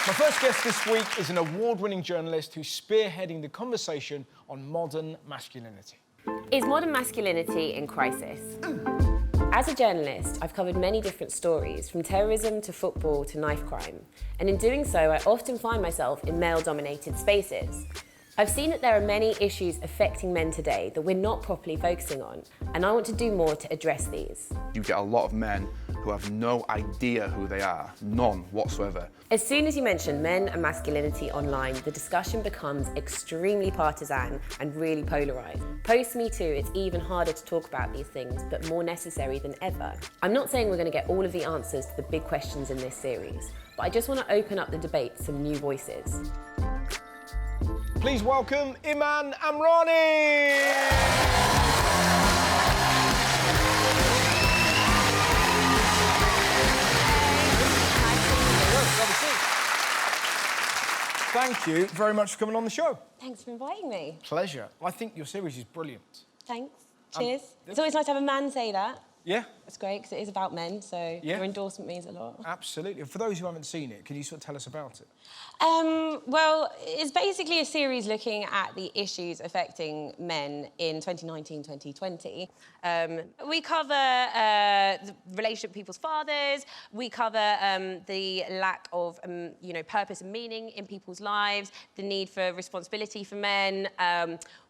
My first guest this week is an award-winning journalist who's spearheading the conversation on modern masculinity. Is modern masculinity in crisis? As a journalist, I've covered many different stories, from terrorism to football to knife crime. And in doing so, I often find myself in male-dominated spaces. I've seen that there are many issues affecting men today that we're not properly focusing on, and I want to do more to address these. You get a lot of men who have no idea who they are, none whatsoever. As soon as you mention men and masculinity online, the discussion becomes extremely partisan and really polarised. Post-Me Too, it's even harder to talk about these things, but more necessary than ever. I'm not saying we're going to get all of the answers to the big questions in this series, but I just want to open up the debate to some new voices. Please welcome Iman Amrani! Thank you very much for coming on the show. Thanks for inviting me. Pleasure. I think your series is brilliant. Thanks. Cheers. It's always nice to have a man say that. Yeah. It's great, because it is about men, so your endorsement means a lot. Absolutely. For those who haven't seen it, can you sort of tell us about it? Well, it's basically a series looking at the issues affecting men in 2019-2020. We cover the relationship with people's fathers. We cover the lack of, purpose and meaning in people's lives, the need for responsibility for men.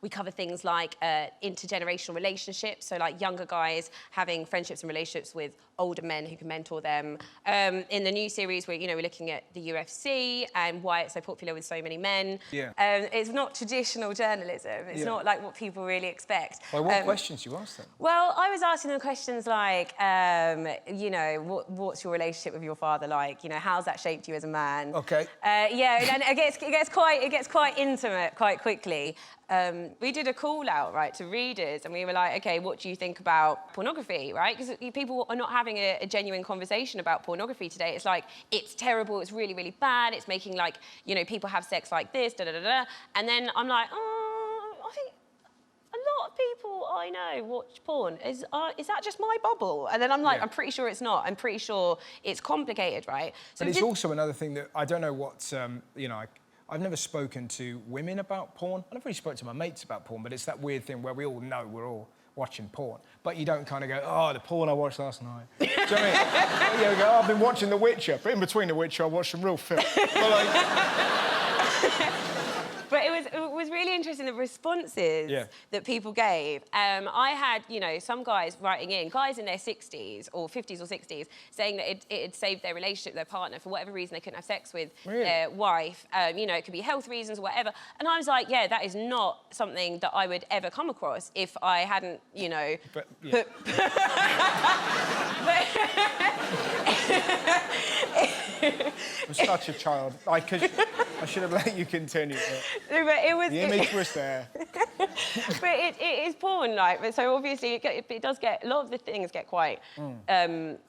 We cover things like intergenerational relationships, so like younger guys having friendships and relationships with older men who can mentor them. In the new series, we're looking at the UFC and why it's so popular with so many men. Yeah. It's not traditional journalism. It's not like what people really expect. Well, what questions you asked them? Well, I was asking them questions like, what's your relationship with your father like? How's that shaped you as a man? Okay. Yeah, and it gets quite intimate quite quickly. We did a call out, right, to readers, and we were like, okay, what do you think about pornography, right? Because people are not having a genuine conversation about pornography today. It's like, it's terrible, it's really, really bad, it's making, like, people have sex like this, da-da-da-da. And then I'm like, I think a lot of people I know watch porn. Is that just my bubble? And then I'm like, I'm pretty sure it's not. I'm pretty sure it's complicated, right? So but it's also another thing that I don't know what, I've never spoken to women about porn. I never really spoke to my mates about porn, but it's that weird thing where we all know we're all watching porn, but you don't kind of go, oh, the porn I watched last night. Do you know what I mean? You go, oh, I've been watching The Witcher, but in between The Witcher, I watched some real film. But it was really interesting, the responses that people gave. I had, some guys writing in, guys in their 60s or 50s or 60s, saying that it had saved their relationship, their partner, for whatever reason they couldn't have sex with their wife. It could be health reasons or whatever. And I was like, yeah, that is not something that I would ever come across if I hadn't, I'm such a child. I should have let you continue. But the image was there. But it is porn, like, so obviously it does get, a lot of the things get quite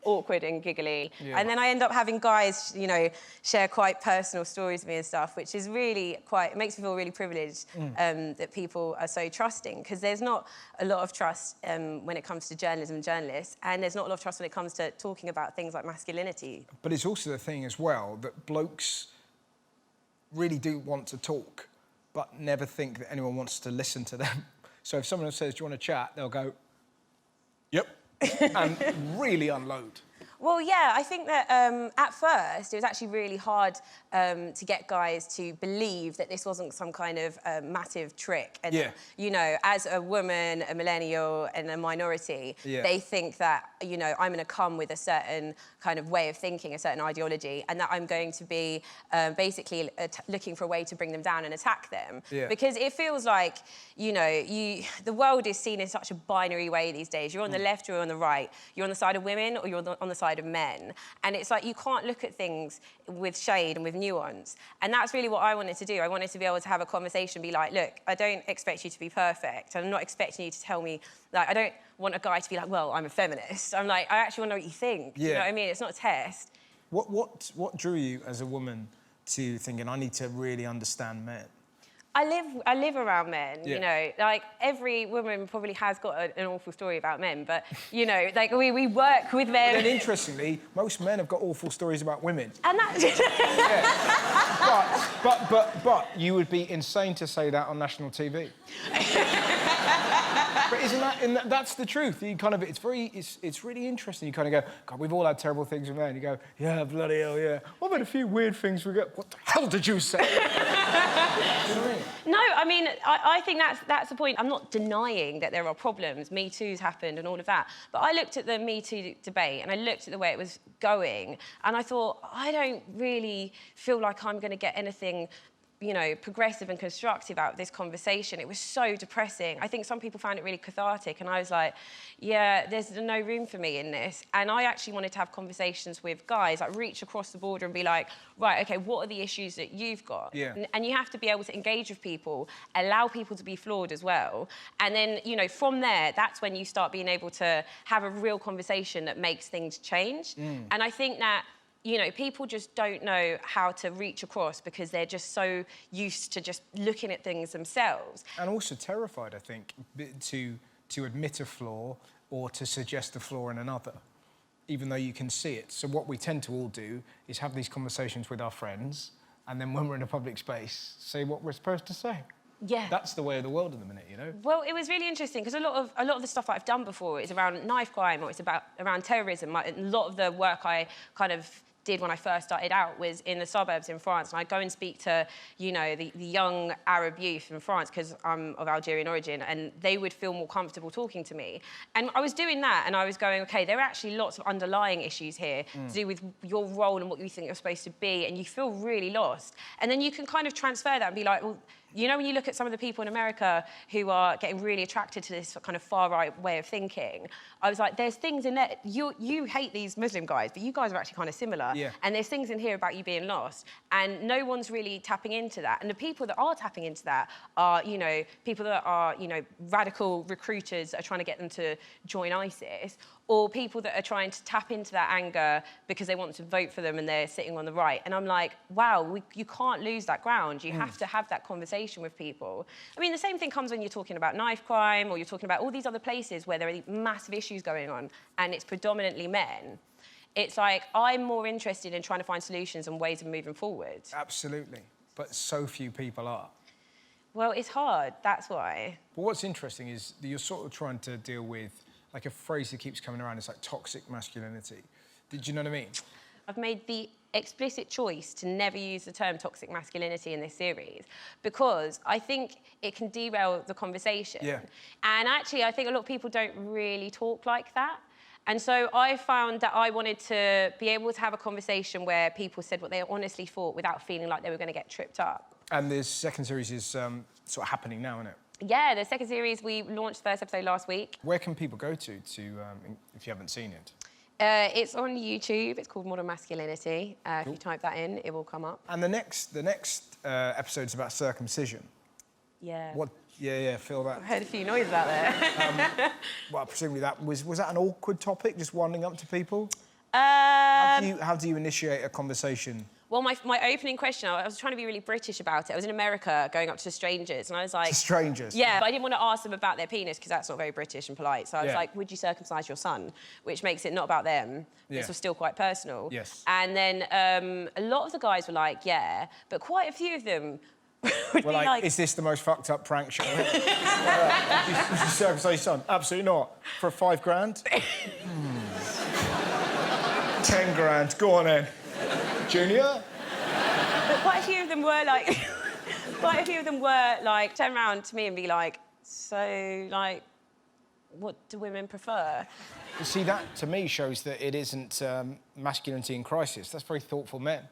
awkward and giggly. Yeah. And then I end up having guys, share quite personal stories with me and stuff, which is really it makes me feel really privileged that people are so trusting, because there's not a lot of trust when it comes to journalism and journalists, and there's not a lot of trust when it comes to talking about things like masculinity. But it's also the thing as well that blokes really do want to talk, but never think that anyone wants to listen to them. So if someone says, do you want to chat? They'll go, yep, and really unload. Well, yeah, I think that at first it was actually really hard to get guys to believe that this wasn't some kind of massive trick. And, as a woman, a millennial and a minority, they think that, I'm going to come with a certain kind of way of thinking, a certain ideology, and that I'm going to be basically looking for a way to bring them down and attack them. Yeah. Because it feels like, the world is seen in such a binary way these days. You're on the left or you're on the right. You're on the side of women or you're on the side of men. And it's like you can't look at things with shade and with nuance. And that's really what I wanted to do. I wanted to be able to have a conversation, be like, look, I don't expect you to be perfect. I'm not expecting you to tell me, like, I don't want a guy to be like, well, I'm a feminist. I'm like, I actually want to know what you think. Yeah. You know what I mean? It's not a test. What drew you as a woman to thinking, I need to really understand men? I live around men, like every woman probably has got an awful story about men, but, like we work with men. But then interestingly, most men have got awful stories about women. And that's... But you would be insane to say that on national TV. But that's the truth. You kind of, it's really interesting. You kind of go, God, we've all had terrible things with men. You go, yeah, bloody hell, yeah. What about a few weird things we go, what the hell did you say? You know what I mean? No, I mean, I think that's the point. I'm not denying that there are problems. Me Too's happened and all of that. But I looked at the Me Too debate and I looked at the way it was going and I thought, I don't really feel like I'm going to get anything, you know, progressive and constructive out of this conversation. It was so depressing. I think some people found it really cathartic and I was like, yeah, there's no room for me in this. And I actually wanted to have conversations with guys, like reach across the border and be like, right, okay, what are the issues that you've got? Yeah. And you have to be able to engage with people, allow people to be flawed as well. And then, you know, from there, that's when you start being able to have a real conversation that makes things change. And I think that, you know, people just don't know how to reach across because they're just so used to just looking at things themselves. And also terrified, I think, to admit a flaw or to suggest a flaw in another, even though you can see it. So what we tend to all do is have these conversations with our friends, and then when we're in a public space, say what we're supposed to say. Yeah. That's the way of the world at the minute, you know? Well, it was really interesting because a lot of the stuff that I've done before is around knife crime or it's around terrorism. A lot of the work I kind of did when I first started out was in the suburbs in France, and I'd go and speak to, you know, the young Arab youth in France because I'm of Algerian origin, and they would feel more comfortable talking to me. And I was doing that, and I was going, okay, there are actually lots of underlying issues here to do with your role and what you think you're supposed to be, and you feel really lost. And then you can kind of transfer that and be like, well, you know, when you look at some of the people in America who are getting really attracted to this kind of far-right way of thinking, I was like, there's things in there, you hate these Muslim guys, but you guys are actually kind of similar. Yeah. And there's things in here about you being lost. And no one's really tapping into that. And the people that are tapping into that are, you know, people that are, you know, radical recruiters that are trying to get them to join ISIS, or people that are trying to tap into that anger because they want to vote for them and they're sitting on the right. And I'm like, wow, you can't lose that ground. You have to have that conversation with people. I mean, the same thing comes when you're talking about knife crime or you're talking about all these other places where there are massive issues going on and it's predominantly men. It's like, I'm more interested in trying to find solutions and ways of moving forward. Absolutely. But so few people are. Well, it's hard, that's why. But what's interesting is that you're sort of trying to deal with, like, a phrase that keeps coming around, it's like toxic masculinity. Did you know what I mean? I've made the explicit choice to never use the term toxic masculinity in this series because I think it can derail the conversation. Yeah. And actually, I think a lot of people don't really talk like that. And so I found that I wanted to be able to have a conversation where people said what they honestly thought without feeling like they were going to get tripped up. And the second series is sort of happening now, isn't it? Yeah, the second series, we launched the first episode last week. Where can people go to if you haven't seen it? It's on YouTube. It's called Modern Masculinity. Cool. If you type that in, it will come up. And the next episode's about circumcision. Yeah. What? Yeah, feel that. I heard a few noises out there. Well, presumably that was that an awkward topic, just winding up to people? How do you initiate a conversation? Well, my opening question, I was trying to be really British about it. I was in America going up to strangers and I was like... To strangers? Yeah, but I didn't want to ask them about their penis because that's not very British and polite. So I was Yeah. like, would you circumcise your son? Which makes it not about them. Yeah. This was still quite personal. Yes. And then a lot of the guys were like, yeah, but quite a few of them would Well, be like... is this the most fucked up prank show? You circumcise your son? Absolutely not. For $5 grand? 10 grand. Go on then. Junior? But quite a few of them were like, turn around to me and be like, so, like, what do women prefer? You see, that, to me, shows that it isn't masculinity in crisis. That's very thoughtful men.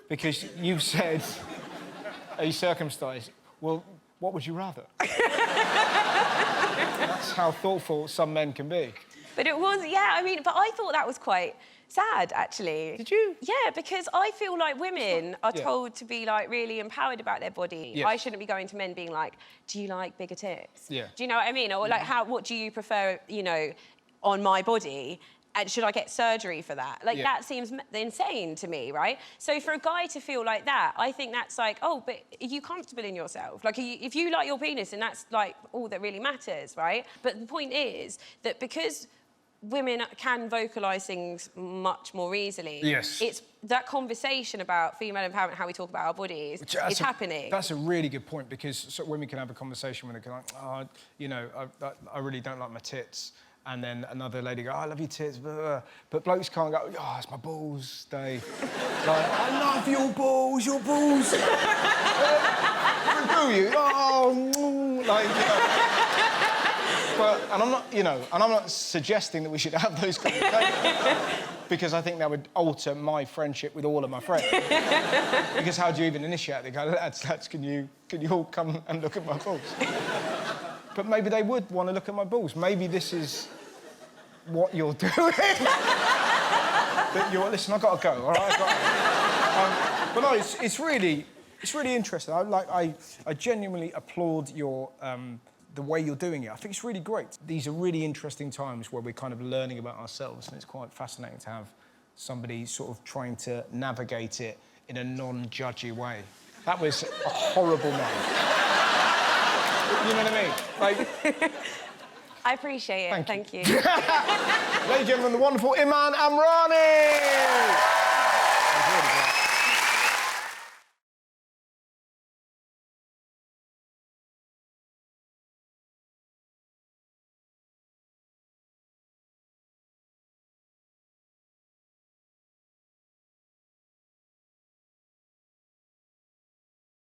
Because you've said, are you circumcised? Well, what would you rather? That's how thoughtful some men can be. But it was, yeah, I mean, but I thought that was quite sad, actually. Did you? Yeah, because I feel like women are Yeah. told to be, like, really empowered about their body. Yes. I shouldn't be going to men being like, do you like bigger tits? Yeah. Do you know what I mean? Or, like, what do you prefer, you know, on my body? And should I get surgery for that? Like, Yeah. that seems insane to me, right? So for a guy to feel like that, I think that's like, oh, but are you comfortable in yourself? Like, if you like your penis, then that's, like, all that really matters, right? But the point is that because women can vocalise things much more easily. Yes. It's that conversation about female empowerment, how we talk about our bodies, is happening. That's a really good point, because women can have a conversation when they can, like, oh, you know, I really don't like my tits. And then another lady go, oh, I love your tits, blah, blah. But blokes can't go, oh, it's my balls day. Like, I love your balls, your balls. Do you? Oh, like, you know. But, and I'm not suggesting that we should have those conversations, because I think that would alter my friendship with all of my friends. Because how do you even initiate? They go, lads, can you all come and look at my balls? But maybe they would want to look at my balls. Maybe this is what you're doing. Listen, I've got to go, all right? But no, it's really interesting. I genuinely applaud your the way you're doing it. I think it's really great. These are really interesting times where we're kind of learning about ourselves, and it's quite fascinating to have somebody sort of trying to navigate it in a non-judgy way. That was a horrible name. You know what I mean? Like... I appreciate it. Thank you. Ladies and gentlemen, the wonderful Iman Amrani!